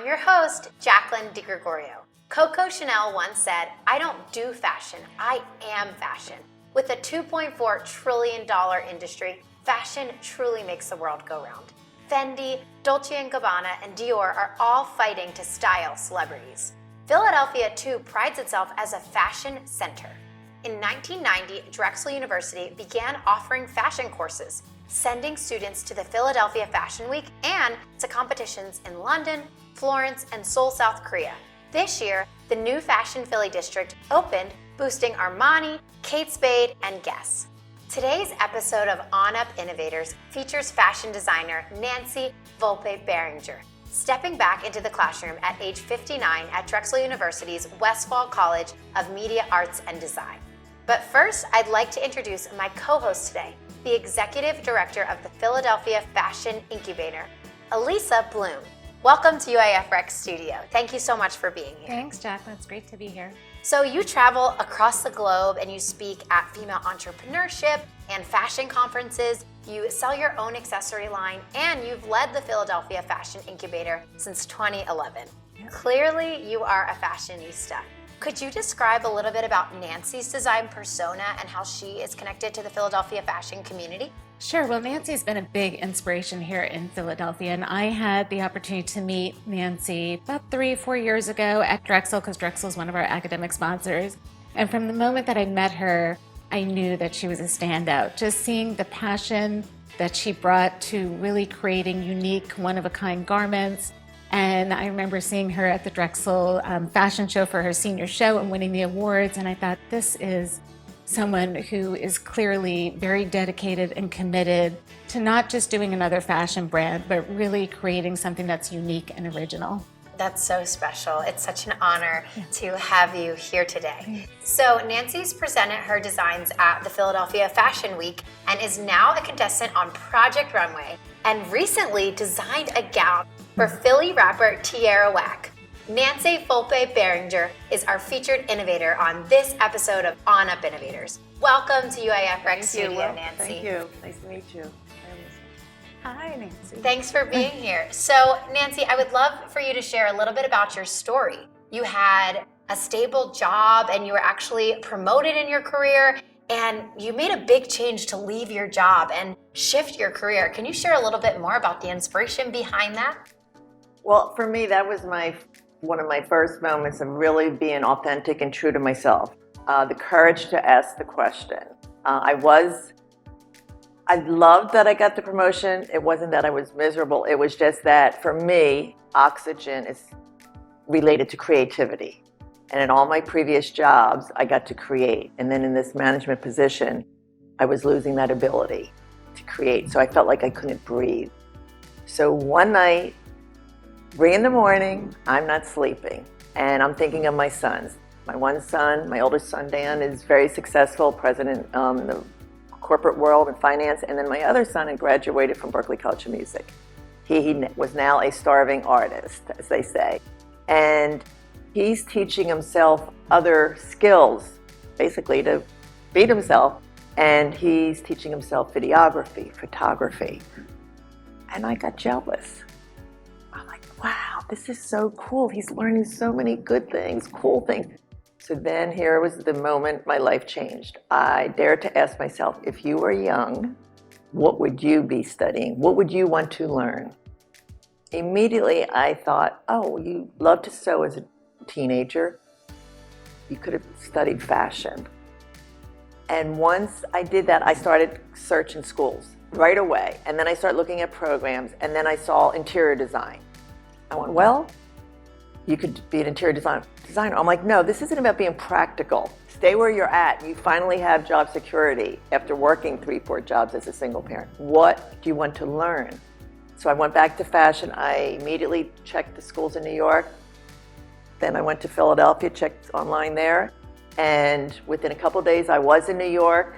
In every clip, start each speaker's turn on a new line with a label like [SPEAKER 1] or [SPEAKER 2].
[SPEAKER 1] I'm your host, Jacqueline DiGregorio. Coco Chanel once said, "I don't do fashion, I am fashion." With a $2.4 trillion industry, fashion truly makes the world go round. Fendi, Dolce & Gabbana, and Dior are all fighting to style celebrities. Philadelphia, too, prides itself as a fashion center. In 1990, Drexel University began offering fashion courses, sending students to the Philadelphia Fashion Week and to competitions in London, Florence, and Seoul, South Korea. This year, the new Fashion Philly district opened, boosting Armani, Kate Spade, and Guess. Today's episode of OnUp Innovators features fashion designer Nancy Volpe Beringer, stepping back into the classroom at age 59 at Drexel University's Westfall College of Media Arts and Design. But first, I'd like to introduce my co-host today, the Executive Director of the Philadelphia Fashion Incubator, Elisa Bloom. Welcome to UIF Rec Studio. Thank you so much for being here.
[SPEAKER 2] Thanks, Jacqueline. It's great to be here.
[SPEAKER 1] So you travel across the globe and you speak at female entrepreneurship and fashion conferences. You sell your own accessory line, and you've led the Philadelphia Fashion Incubator since 2011. Yep. Clearly, you are a fashionista. Could you describe a little bit about Nancy's design persona and how she is connected to the Philadelphia fashion community?
[SPEAKER 2] Sure. Well, Nancy's been a big inspiration here in Philadelphia, and I had the opportunity to meet Nancy about 3-4 years ago at Drexel, because Drexel is one of our academic sponsors. And from the moment that I met her, I knew that she was a standout. Just seeing the passion that she brought to really creating unique, one-of-a-kind garments. And I remember seeing her at the Drexel fashion show for her senior show and winning the awards. And I thought, this is someone who is clearly very dedicated and committed to not just doing another fashion brand, but really creating something that's unique and original.
[SPEAKER 1] That's so special. It's such an honor to have you here today. So Nancy's presented her designs at the Philadelphia Fashion Week and is now a contestant on Project Runway, and recently designed a gown for Philly rapper Tierra Whack. Nancy Volpe Beringer is our featured innovator on this episode of OnUp Innovators. Welcome to UIF Rec Studio, Nancy.
[SPEAKER 3] Thank you. Nice to meet you. Hi, Nancy.
[SPEAKER 1] Thanks for being here. So, Nancy, I would love for you to share a little bit about your story. You had a stable job and you were actually promoted in your career, and you made a big change to leave your job and shift your career. Can you share a little bit more about the inspiration behind that?
[SPEAKER 3] Well, for me, that was one of my first moments of really being authentic and true to myself. The courage to ask the question. I loved that I got the promotion. It wasn't that I was miserable. It was just that for me, oxygen is related to creativity. And in all my previous jobs, I got to create. And then in this management position, I was losing that ability to create. So I felt like I couldn't breathe. So one night, 3 in the morning, I'm not sleeping. And I'm thinking of my sons. My one son, my oldest son, Dan, is very successful, president in the corporate world and finance. And then my other son had graduated from Berklee College of Music. He was now a starving artist, as they say. And he's teaching himself other skills, basically to feed himself. And he's teaching himself videography, photography. And I got jealous. I'm like, wow, this is so cool. He's learning so many good things, cool things. So then here was the moment my life changed. I dared to ask myself, if you were young, what would you be studying? What would you want to learn? Immediately I thought, oh, you love to sew as a teenager. You could have studied fashion. And once I did that, I started searching schools right away. And then I started looking at programs, and then I saw interior design. I went, well, you could be an interior designer. I'm like, no, this isn't about being practical. Stay where you're at. You finally have job security after working 3-4 jobs as a single parent. What do you want to learn? So I went back to fashion. I immediately checked the schools in New York. Then I went to Philadelphia, checked online there. And within a couple of days, I was in New York,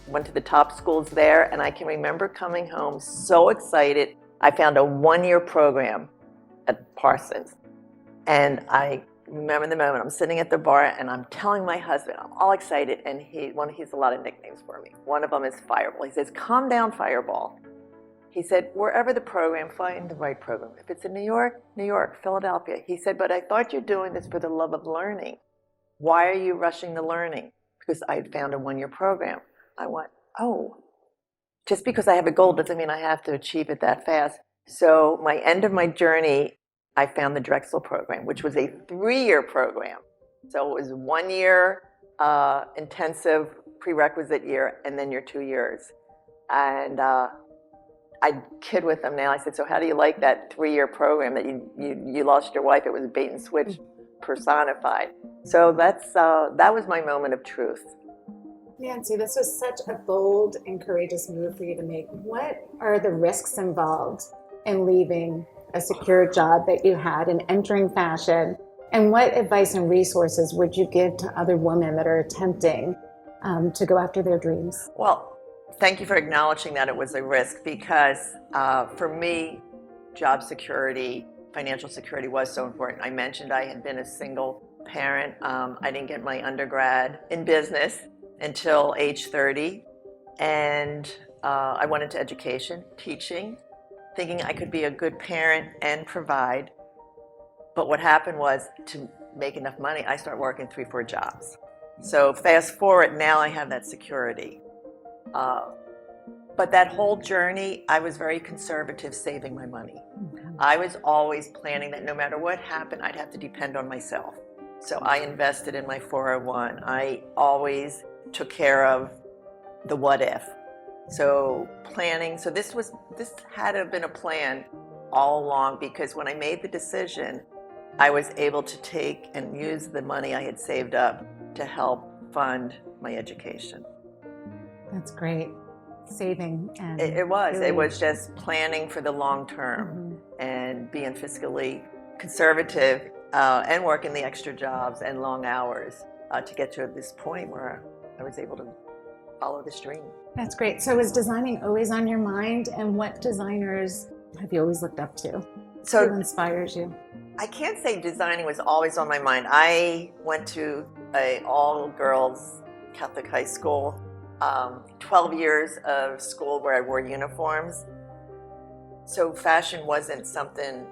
[SPEAKER 3] went to the top schools there. And I can remember coming home so excited. I found a 1-year program at Parsons. And I remember the moment I'm sitting at the bar and I'm telling my husband, I'm all excited, and he has a lot of nicknames for me. One of them is Fireball. He says, calm down, Fireball. He said, wherever the program, find the right program. If it's in New York, New York, Philadelphia. He said, but I thought you're doing this for the love of learning. Why are you rushing the learning? Because I had found a one-year program. I went, oh, just because I have a goal doesn't mean I have to achieve it that fast. So my end of my journey, I found the Drexel program, which was a 3-year program. So it was 1 year intensive prerequisite year, and then your 2 years. And I kid with them now. I said, so how do you like that 3-year program that you lost your wife? It was bait and switch personified. So that was my moment of truth.
[SPEAKER 4] Nancy, this was such a bold and courageous move for you to make. What are the risks involved in leaving a secure job that you had and entering fashion? And what advice and resources would you give to other women that are attempting to go after their dreams?
[SPEAKER 3] Well, thank you for acknowledging that it was a risk, because for me, job security, financial security was so important. I mentioned I had been a single parent. I didn't get my undergrad in business until age 30. And I went into education, teaching, thinking I could be a good parent and provide. But what happened was, to make enough money, I started working 3-4 jobs. So fast forward, now I have that security. But that whole journey, I was very conservative saving my money. I was always planning that no matter what happened, I'd have to depend on myself. So I invested in my 401. I always took care of the what if. So planning, so this had to have been a plan all along, because when I made the decision, I was able to take and use the money I had saved up to help fund my education.
[SPEAKER 4] That's great. Saving and
[SPEAKER 3] It was.
[SPEAKER 4] really...
[SPEAKER 3] It was just planning for the long term and being fiscally conservative and working the extra jobs and long hours to get to this point where I was able to follow this dream.
[SPEAKER 4] That's great. So was designing always on your mind? And what designers have you always looked up to?
[SPEAKER 3] So
[SPEAKER 4] who inspires you?
[SPEAKER 3] I can't say designing was always on my mind. I went to an all-girls Catholic high school, 12 years of school where I wore uniforms. So fashion wasn't something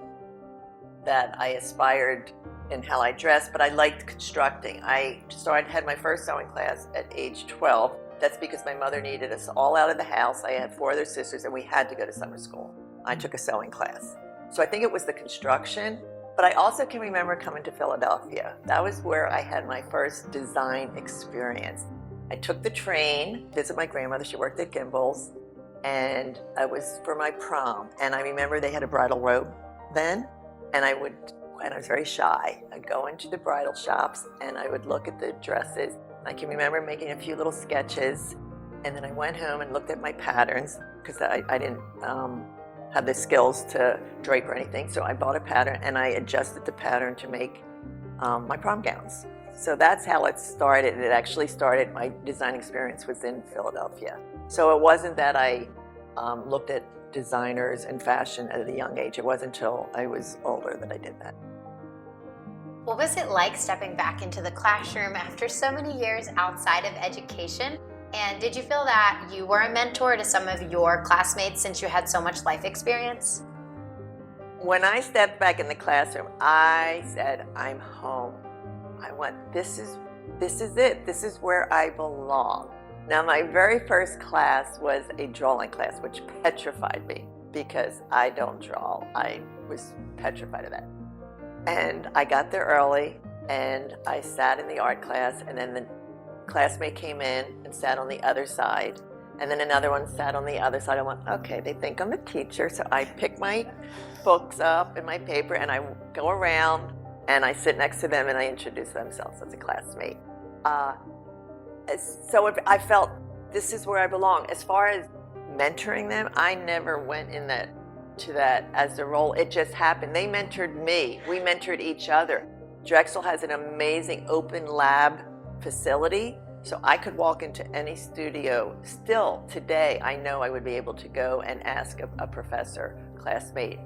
[SPEAKER 3] that I aspired in how I dressed, but I liked constructing. I had my first sewing class at age 12. That's because my mother needed us all out of the house. I had 4 other sisters, and we had to go to summer school. I took a sewing class. So I think it was the construction, but I also can remember coming to Philadelphia. That was where I had my first design experience. I took the train, visit my grandmother. She worked at Gimbel's, and I was for my prom. And I remember they had a bridal robe then, and I was very shy. I'd go into the bridal shops, and I would look at the dresses. I can remember making a few little sketches, and then I went home and looked at my patterns, because I didn't have the skills to drape or anything. So I bought a pattern, and I adjusted the pattern to make my prom gowns. So that's how it started. It actually started, my design experience was in Philadelphia. So it wasn't that I looked at designers and fashion at a young age. It wasn't until I was older that I did that.
[SPEAKER 1] What was it like stepping back into the classroom after so many years outside of education? And did you feel that you were a mentor to some of your classmates since you had so much life experience?
[SPEAKER 3] When I stepped back in the classroom, I said, I'm home. I went, this is it. This is where I belong. Now, my very first class was a drawing class, which petrified me because I don't draw. I was petrified of that. And I got there early, and I sat in the art class, and then the classmate came in and sat on the other side, and then another one sat on the other side. I went, okay, they think I'm a teacher, so I pick my books up and my paper, and I go around, and I sit next to them, and I introduce themselves as a classmate. So I felt this is where I belong. As far as mentoring them, I never went to that as a role. It just happened. They mentored me. We mentored each other. Drexel has an amazing open lab facility, so I could walk into any studio. Still today, I know I would be able to go and ask a professor, classmate.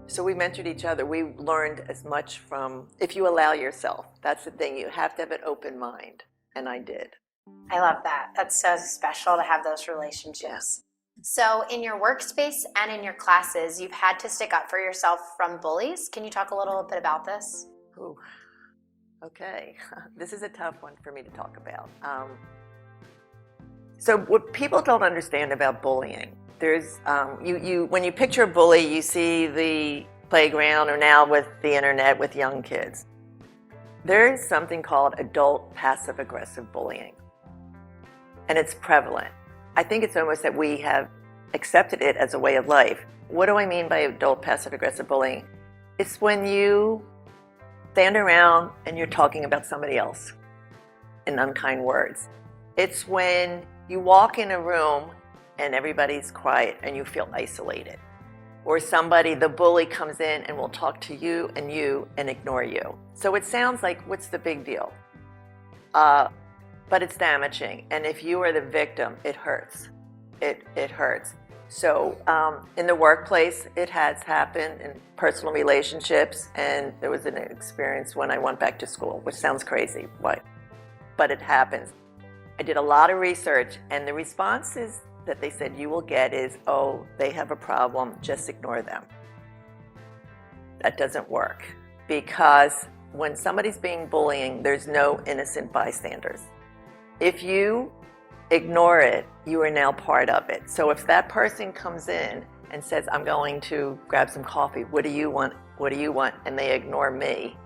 [SPEAKER 3] So we mentored each other. We learned as much from, if you allow yourself. That's the thing. You have to have an open mind, and I did.
[SPEAKER 1] I love that. That's so special to have those relationships. So in your workspace and in your classes, you've had to stick up for yourself from bullies. Can you talk a little bit about this?
[SPEAKER 3] Ooh, okay. This is a tough one for me to talk about. So what people don't understand about bullying, there's when you picture a bully, you see the playground or now with the internet with young kids. There is something called adult passive-aggressive bullying, and it's prevalent. I think it's almost that we have accepted it as a way of life. What do I mean by adult passive-aggressive bullying? It's when you stand around and you're talking about somebody else in unkind words. It's when you walk in a room and everybody's quiet and you feel isolated. Or the bully comes in and will talk to you and ignore you. So it sounds like, what's the big deal? But it's damaging. And if you are the victim, it hurts. It hurts. So in the workplace, it has happened in personal relationships. And there was an experience when I went back to school, which sounds crazy, but it happens. I did a lot of research, and the responses that they said you will get is, oh, they have a problem, just ignore them. That doesn't work, because when somebody's being bullying, there's no innocent bystanders. If you ignore it, you are now part of it. So if that person comes in and says, I'm going to grab some coffee, what do you want? What do you want? And they ignore me,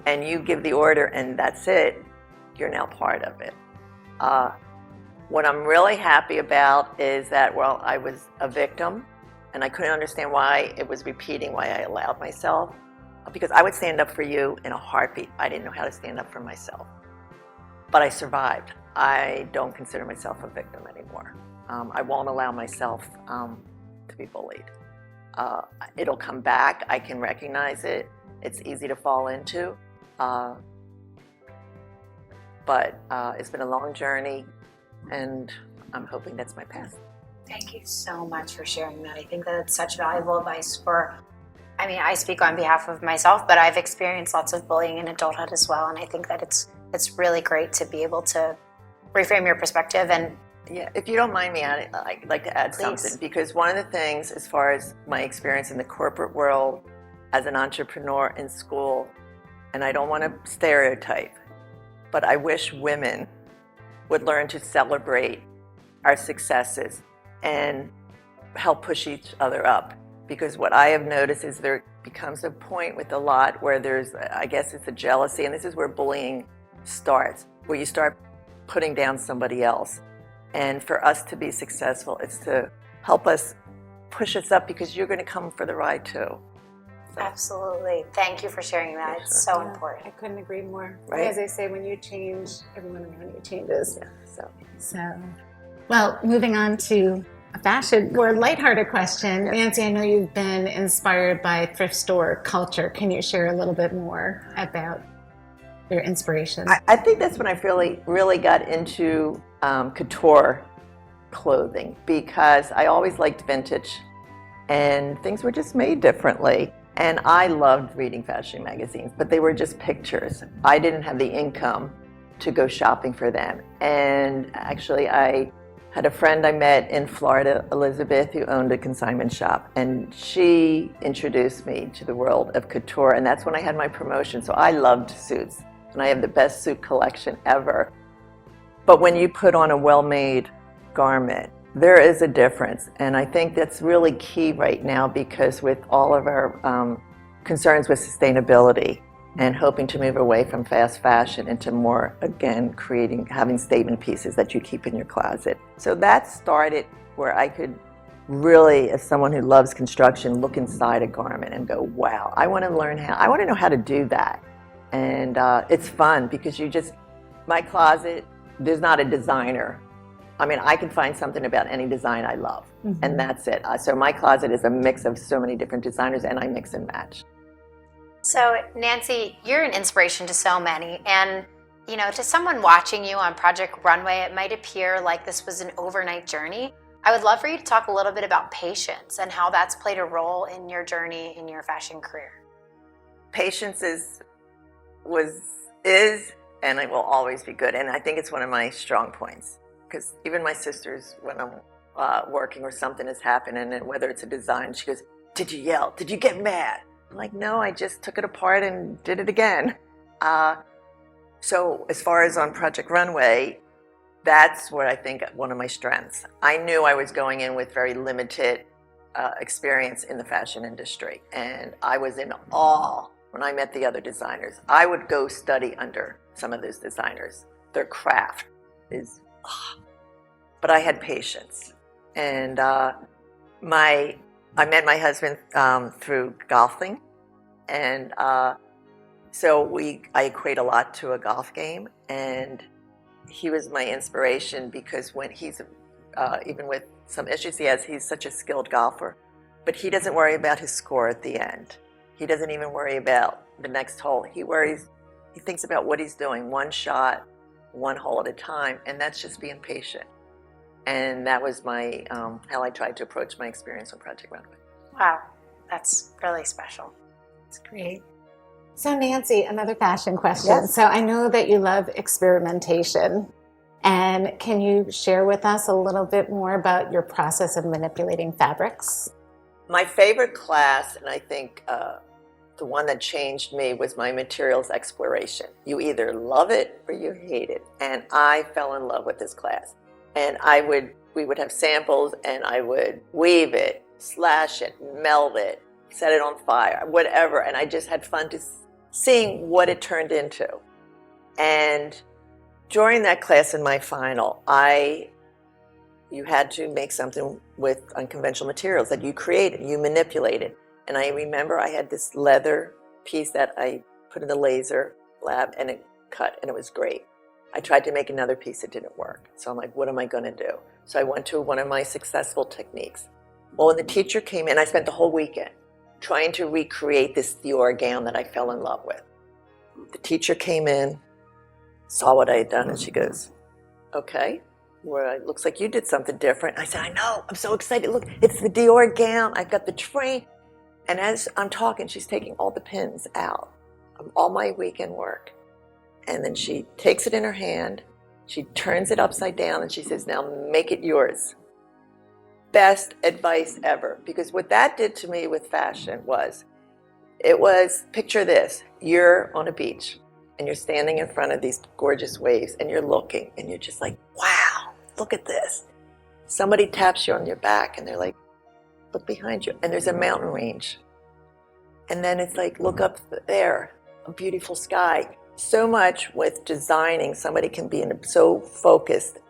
[SPEAKER 3] and you give the order and that's it, you're now part of it. What I'm really happy about is that, well, I was a victim and I couldn't understand why it was repeating, why I allowed myself, because I would stand up for you in a heartbeat. I didn't know how to stand up for myself, but I survived. I don't consider myself a victim anymore. I won't allow myself to be bullied. It'll come back. I can recognize it. It's easy to fall into, but it's been a long journey, and I'm hoping that's my path.
[SPEAKER 1] Thank you so much for sharing that. I think that it's such valuable advice I speak on behalf of myself, but I've experienced lots of bullying in adulthood as well, and I think that it's really great to be able to reframe your perspective. And
[SPEAKER 3] yeah, if you don't mind me, I'd like to add something, because one of the things, as far as my experience in the corporate world, as an entrepreneur in school, and I don't want to stereotype, but I wish women would learn to celebrate our successes and help push each other up. Because what I have noticed is there becomes a point with a lot where there's, I guess it's a jealousy, and this is where bullying starts, where you start putting down somebody else. And for us to be successful, it's to help us push us up, because you're going to come for the ride too. So.
[SPEAKER 1] Absolutely. Thank you for sharing that.
[SPEAKER 3] Yeah,
[SPEAKER 1] it's
[SPEAKER 3] sure.
[SPEAKER 1] so important.
[SPEAKER 4] I couldn't agree more.
[SPEAKER 3] Right?
[SPEAKER 4] As I say, when you change, everyone around you changes.
[SPEAKER 3] Yeah,
[SPEAKER 4] So, well, moving on to a fashion, more lighthearted question. Nancy, I know you've been inspired by thrift store culture. Can you share a little bit more about your inspiration?
[SPEAKER 3] I think that's when I really got into couture clothing, because I always liked vintage, and things were just made differently. And I loved reading fashion magazines, but they were just pictures. I didn't have the income to go shopping for them. And actually, I had a friend I met in Florida, Elizabeth, who owned a consignment shop, and she introduced me to the world of couture, and that's when I had my promotion. So I loved suits, and I have the best suit collection ever. But when you put on a well-made garment, there is a difference, and I think that's really key right now, because with all of our concerns with sustainability and hoping to move away from fast fashion into more, again, having statement pieces that you keep in your closet. So that started where I could really, as someone who loves construction, look inside a garment and go, wow, I want to know how to do that. And it's fun, because my closet, there's not a designer. I mean, I can find something about any design I love, and that's it. So my closet is a mix of so many different designers, and I mix and match.
[SPEAKER 1] So Nancy, you're an inspiration to so many, and to someone watching you on Project Runway, it might appear like this was an overnight journey. I would love for you to talk a little bit about patience and how that's played a role in your journey in your fashion career.
[SPEAKER 3] Patience is, and it will always be good, and I think it's one of my strong points. Because even my sisters, when I'm working or something has happened, and then whether it's a design, she goes, "Did you yell? Did you get mad?" I'm like, "No, I just took it apart and did it again." So as far as on Project Runway, that's what I think one of my strengths. I knew I was going in with very limited experience in the fashion industry, and I was in awe when I met the other designers. I would go study under some of those designers. Their craft is, but I had patience. And I met my husband through golfing, and so I equate a lot to a golf game, and he was my inspiration because when he's, even with some issues he has, he's such a skilled golfer, but he doesn't worry about his score at the end. He doesn't even worry about the next hole. He thinks about what he's doing, one shot, one hole at a time, and that's just being patient. And that was my, how I tried to approach my experience on Project Runway.
[SPEAKER 1] Wow, that's really special.
[SPEAKER 2] That's great.
[SPEAKER 4] So Nancy, another fashion question.
[SPEAKER 3] Yes.
[SPEAKER 4] So I know that you love experimentation. And can you share with us a little bit more about your process of manipulating fabrics?
[SPEAKER 3] My favorite class, and I think the one that changed me, was my materials exploration. You either love it or you hate it. And I fell in love with this class. And we would have samples, and I would weave it, slash it, meld it, set it on fire, whatever. And I just had fun seeing what it turned into. And during that class in my final, you had to make something with unconventional materials that you created, you manipulated. And I remember I had this leather piece that I put in the laser lab, and it cut, and it was great. I tried to make another piece, it didn't work. So I'm like, what am I going to do? So I went to one of my successful techniques. Well, when the teacher came in, I spent the whole weekend trying to recreate this Dior gown that I fell in love with. The teacher came in, saw what I had done, and she goes, "Okay, well, it looks like you did something different." I said, "I know, I'm so excited. Look, it's the Dior gown. I've got the train." And as I'm talking, she's taking all the pins out of all my weekend work. And then she takes it in her hand, she turns it upside down, and she says, "Now make it yours." Best advice ever. Because what that did to me with fashion was, picture this, you're on a beach, and you're standing in front of these gorgeous waves, and you're looking, and you're just like, wow, look at this. Somebody taps you on your back, and they're like, look behind you, and there's a mountain range. And then it's like, look up there, a beautiful sky. So much with designing, somebody can be so focused,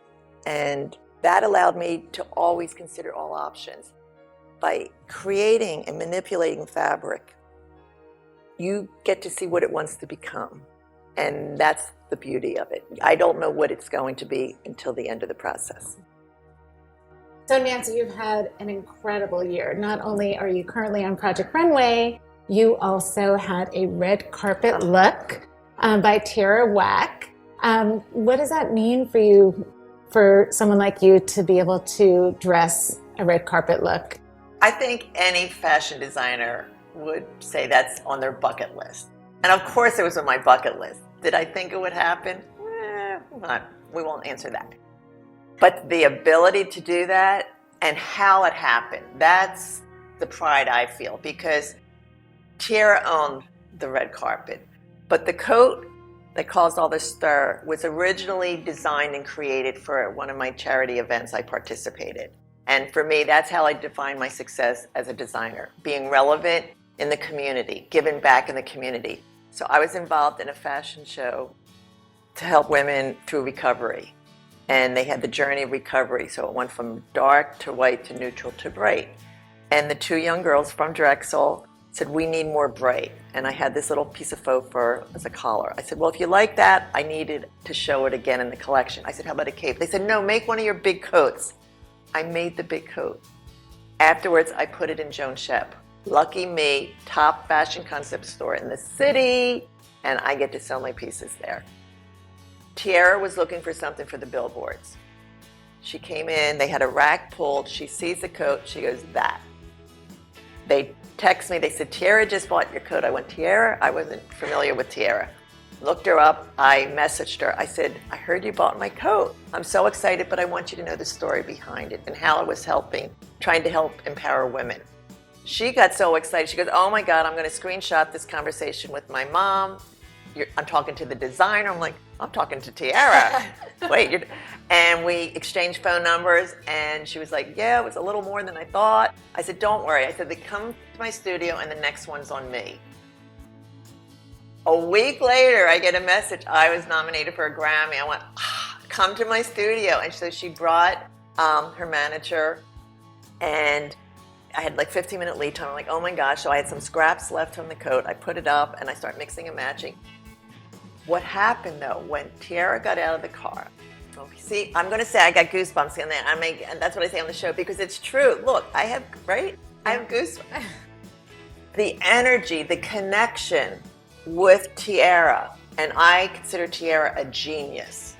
[SPEAKER 3] and that allowed me to always consider all options. By creating and manipulating fabric, you get to see what it wants to become. And that's the beauty of it. I don't know what it's going to be until the end of the process.
[SPEAKER 4] So Nancy, you've had an incredible year. Not only are you currently on Project Runway, you also had a red carpet look by Tierra Whack. What does that mean for you, for someone like you, to be able to dress a red carpet look?
[SPEAKER 3] I think any fashion designer would say that's on their bucket list. And of course it was on my bucket list. Did I think it would happen? We won't answer that. But the ability to do that and how it happened, that's the pride I feel, because Tierra owned the red carpet. But the coat that caused all this stir was originally designed and created for one of my charity events I participated. And for me, that's how I define my success as a designer, being relevant in the community, giving back in the community. So I was involved in a fashion show to help women through recovery. And they had the journey of recovery. So it went from dark to white to neutral to bright. And the two young girls from Drexel said, "We need more bright." And I had this little piece of faux fur as a collar. I said, "Well, if you like that, I needed to show it again in the collection." I said, "How about a cape?" They said, "No, make one of your big coats." I made the big coat. Afterwards, I put it in Joan Shep. Lucky me, top fashion concept store in the city, and I get to sell my pieces there. Tierra was looking for something for the billboards. She came in, they had a rack pulled, she sees the coat, she goes, "That." They text me, they said, "Tierra just bought your coat." I went, "Tierra?" I wasn't familiar with Tierra. looked her up. I messaged her. I said, I heard you bought my coat. I'm so excited, but I want you to know the story behind it and how it was trying to help empower women. She got so excited. She goes, oh my God, I'm going to screenshot this conversation with my mom. I'm talking to the designer. I'm like, I'm talking to Tierra. Wait, and we exchanged phone numbers, and she was like, yeah, it was a little more than I thought. I said, don't worry. I said, they come to my studio, and the next one's on me. A week later, I get a message. I was nominated for a Grammy. I went, come to my studio. And so she brought her manager, and I had like 15-minute lead time. I'm like, oh my gosh. So I had some scraps left from the coat. I put it up, and I started mixing and matching. What happened, though, when Tierra got out of the car, see, I'm going to say I got goosebumps on that. And that's what I say on the show, because it's true. Look, I have goosebumps. The energy, the connection with Tierra, and I consider Tierra a genius.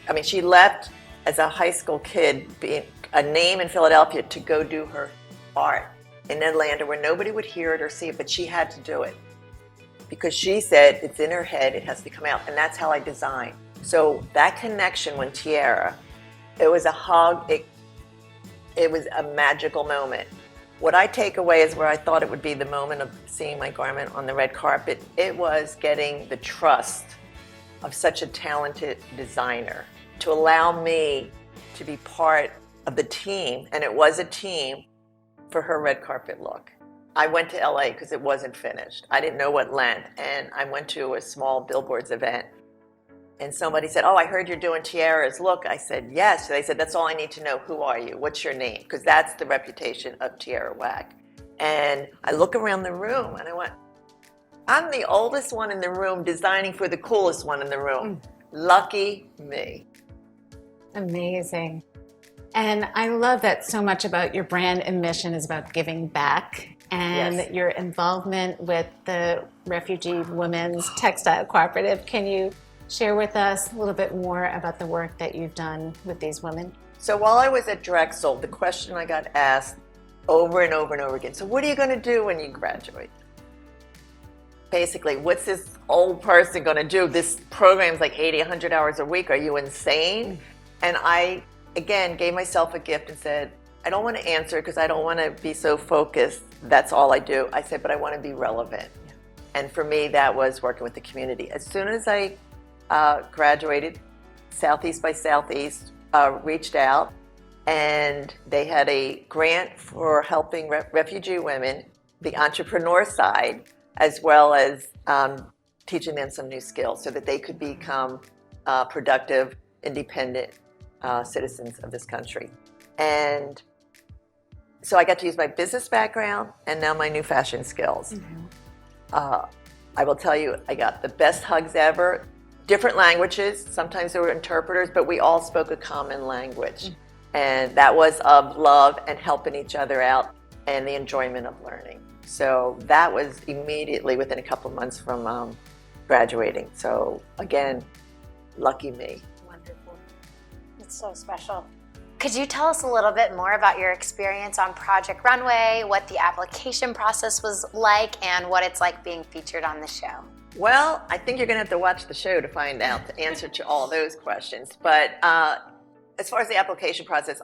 [SPEAKER 3] I mean, she left as a high school kid, being a name in Philadelphia, to go do her art in Atlanta where nobody would hear it or see it, but she had to do it. Because she said it's in her head, it has to come out, and that's how I design. So that connection when Tierra, it was a hug, it was a magical moment. What I take away is where I thought it would be the moment of seeing my garment on the red carpet, it was getting the trust of such a talented designer to allow me to be part of the team, and it was a team for her red carpet look. I went to LA because it wasn't finished. I didn't know what length, and I went to a small billboards event, and somebody said, oh, I heard you're doing Tierra's look. I said, yes. They said, that's all I need to know. Who are you? What's your name? Because that's the reputation of Tierra Whack. And I look around the room, and I went, I'm the oldest one in the room designing for the coolest one in the room. Lucky me.
[SPEAKER 4] Amazing. And I love that so much about your brand and mission is about giving back. And
[SPEAKER 3] Yes.
[SPEAKER 4] Your involvement with the Refugee Women's Textile Cooperative. Can you share with us a little bit more about the work that you've done with these women?
[SPEAKER 3] So while I was at Drexel, the question I got asked over and over and over again, so what are you going to do when you graduate? Basically, what's this old person going to do? This program's like 80, 100 hours a week. Are you insane? And I, again, gave myself a gift and said, I don't want to answer because I don't want to be so focused. That's all I do. I said, but I want to be relevant. Yeah. And for me, that was working with the community. As soon as I graduated, Southeast by Southeast reached out, and they had a grant for helping refugee women, the entrepreneur side, as well as teaching them some new skills so that they could become productive, independent citizens of this country. And so I got to use my business background and now my new fashion skills. I will tell you, I got the best hugs ever. Different languages, sometimes there were interpreters, but we all spoke a common language. And that was of love and helping each other out and the enjoyment of learning. So that was immediately within a couple of months from graduating. So again, lucky me.
[SPEAKER 1] Wonderful. It's so special. Could you tell us a little bit more about your experience on Project Runway, what the application process was like, and what it's like being featured on the show?
[SPEAKER 3] Well, I think you're going to have to watch the show to find out the answer to all those questions. But as far as the application process,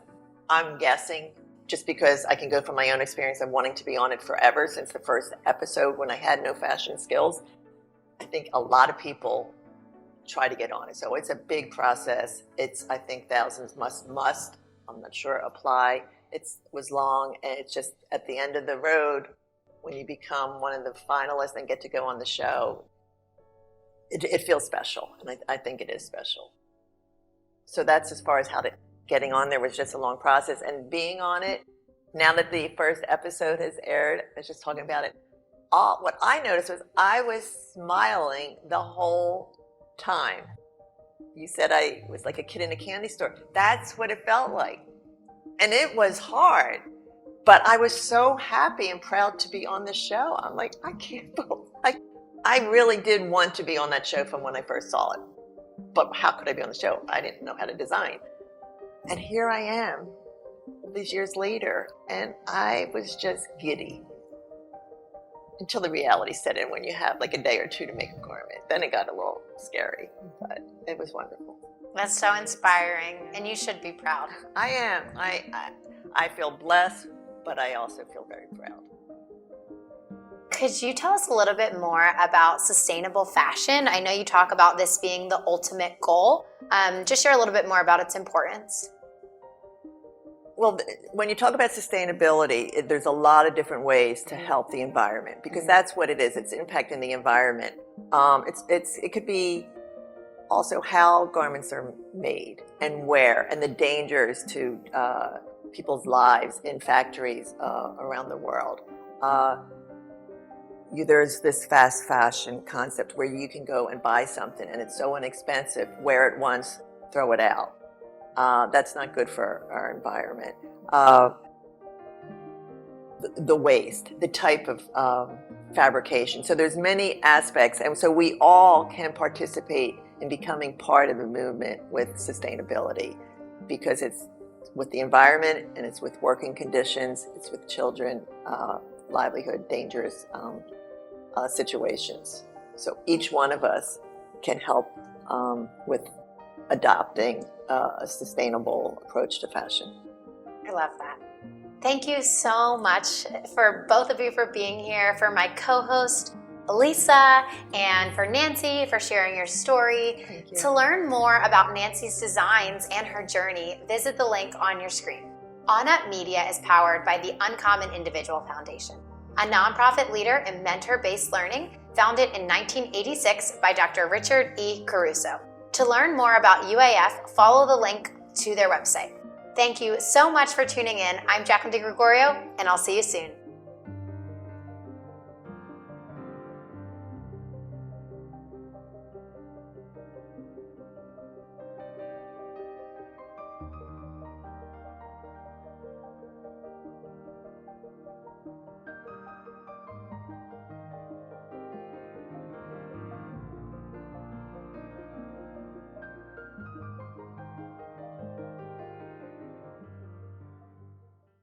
[SPEAKER 3] I'm guessing, just because I can go from my own experience of wanting to be on it forever since the first episode when I had no fashion skills, I think a lot of people try to get on it. So it's a big process. It's, I think, thousands must, I'm not sure, apply. It was long, and it's just at the end of the road when you become one of the finalists and get to go on the show. It feels special, and I think it is special. So that's as far as getting on there was just a long process. And being on it, now that the first episode has aired, I was just talking about it, what I noticed was I was smiling the whole time. You said I was like a kid in a candy store. That's what it felt like. And it was hard, but I was so happy and proud to be on the show. I'm like, I can't believe, I really did want to be on that show from when I first saw it. But how could I be on the show? I didn't know how to design. And here I am, all these years later, and I was just giddy. until the reality set in when you have like a day or two to make a garment. Then it got a little scary, but it was wonderful.
[SPEAKER 1] That's so inspiring, and you should be proud.
[SPEAKER 3] I am. I feel blessed, but I also feel very proud.
[SPEAKER 1] Could you tell us a little bit more about sustainable fashion? I know you talk about this being the ultimate goal. Just share a little bit more about its importance.
[SPEAKER 3] Well, when you talk about sustainability, there's a lot of different ways to help the environment, because that's what it is. It's impacting the environment. It could be also how garments are made and where, and the dangers to people's lives in factories around the world. There's this fast fashion concept where you can go and buy something and it's so inexpensive, wear it once, throw it out. That's not good for our environment. The waste, the type of fabrication. So there's many aspects, and so we all can participate in becoming part of the movement with sustainability, because it's with the environment and it's with working conditions, it's with children, livelihood, dangerous situations. So each one of us can help with adopting a sustainable approach to fashion.
[SPEAKER 1] I love that. Thank you so much for both of you for being here, for my co-host, Elisa, and for Nancy for sharing your story.
[SPEAKER 3] Thank you.
[SPEAKER 1] To learn more about Nancy's designs and her journey, visit the link on your screen. OnUp Media is powered by the Uncommon Individual Foundation, a nonprofit leader in mentor-based learning founded in 1986 by Dr. Richard E. Caruso. To learn more about UAF, follow the link to their website. Thank you so much for tuning in. I'm Jacqueline DeGregorio, and I'll see you soon.